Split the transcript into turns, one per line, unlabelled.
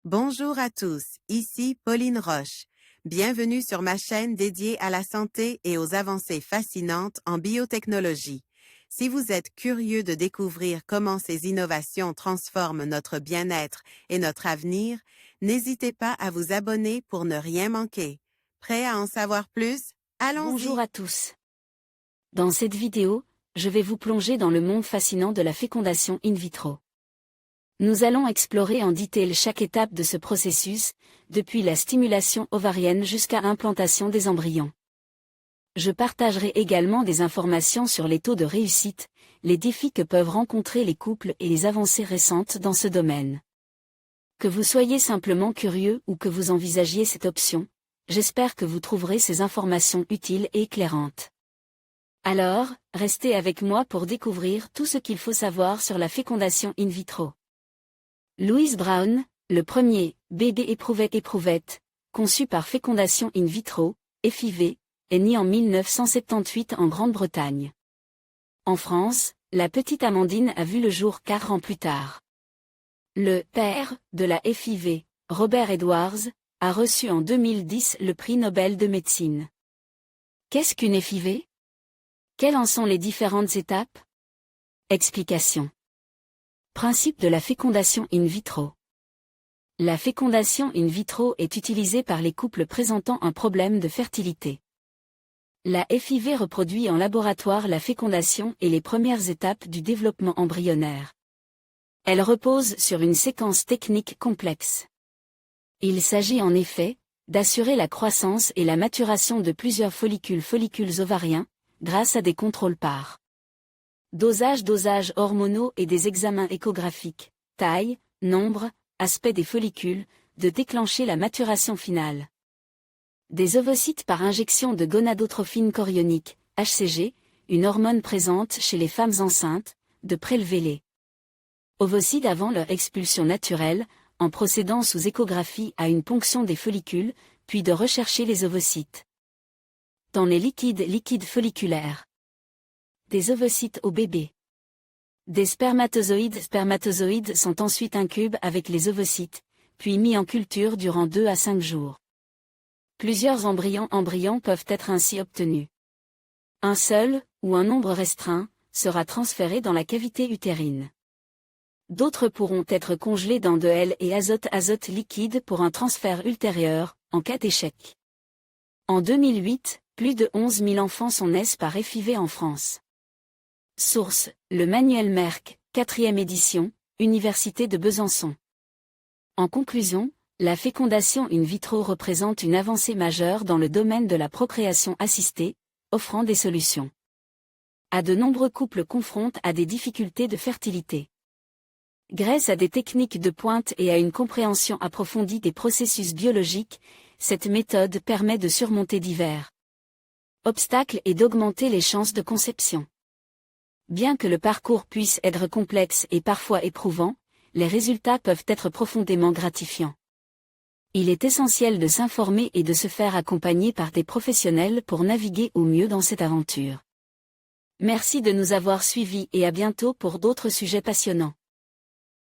Bonjour à tous, ici Pauline Roche. Bienvenue sur ma chaîne dédiée à la santé et aux avancées fascinantes en biotechnologie. Si vous êtes curieux de découvrir comment ces innovations transforment notre bien-être et notre avenir, n'hésitez pas à vous abonner pour ne rien manquer. Prêt à en savoir plus?
Bonjour
Allons-y!
à tous. Dans cette vidéo, je vais vous plonger dans le monde fascinant de la fécondation in vitro. Nous allons explorer en détail chaque étape de ce processus, depuis la stimulation ovarienne jusqu'à l'implantation des embryons. Je partagerai également des informations sur les taux de réussite, les défis que peuvent rencontrer les couples et les avancées récentes dans ce domaine. Que vous soyez simplement curieux ou que vous envisagiez cette option, j'espère que vous trouverez ces informations utiles et éclairantes. Alors, restez avec moi pour découvrir tout ce qu'il faut savoir sur la fécondation in vitro. Louise Brown, le premier bébé éprouvette, conçu par fécondation in vitro, FIV, est né en 1978 en Grande-Bretagne. En France, la petite Amandine a vu le jour 4 ans plus tard. Le père de la FIV, Robert Edwards, a reçu en 2010 le prix Nobel de médecine. Qu'est-ce qu'une FIV? Quelles en sont les différentes étapes? Explication. Principe de la fécondation in vitro. La fécondation in vitro est utilisée par les couples présentant un problème de fertilité. La FIV reproduit en laboratoire la fécondation et les premières étapes du développement embryonnaire. Elle repose sur une séquence technique complexe. Il s'agit en effet d'assurer la croissance et la maturation de plusieurs follicules ovariens, grâce à des contrôles par dosages hormonaux et des examens échographiques, taille, nombre, aspect des follicules, de déclencher la maturation finale. Des ovocytes par injection de gonadotrophine chorionique, HCG, une hormone présente chez les femmes enceintes, de prélever les ovocytes avant leur expulsion naturelle, en procédant sous échographie à une ponction des follicules, puis de rechercher les ovocytes dans les liquides folliculaires. Des ovocytes au bébé. Des spermatozoïdes sont ensuite incubés avec les ovocytes, puis mis en culture durant 2 à 5 jours. Plusieurs embryons peuvent être ainsi obtenus. Un seul, ou un nombre restreint, sera transféré dans la cavité utérine. D'autres pourront être congelés dans de L et azote liquide pour un transfert ultérieur, en cas d'échec. En 2008, plus de 11 000 enfants sont nés par FIV en France. Source, le manuel Merck, 4e édition, Université de Besançon. En conclusion, la fécondation in vitro représente une avancée majeure dans le domaine de la procréation assistée, offrant des solutions à de nombreux couples confrontés à des difficultés de fertilité. Grâce à des techniques de pointe et à une compréhension approfondie des processus biologiques, cette méthode permet de surmonter divers obstacles et d'augmenter les chances de conception. Bien que le parcours puisse être complexe et parfois éprouvant, les résultats peuvent être profondément gratifiants. Il est essentiel de s'informer et de se faire accompagner par des professionnels pour naviguer au mieux dans cette aventure. Merci de nous avoir suivis et à bientôt pour d'autres sujets passionnants.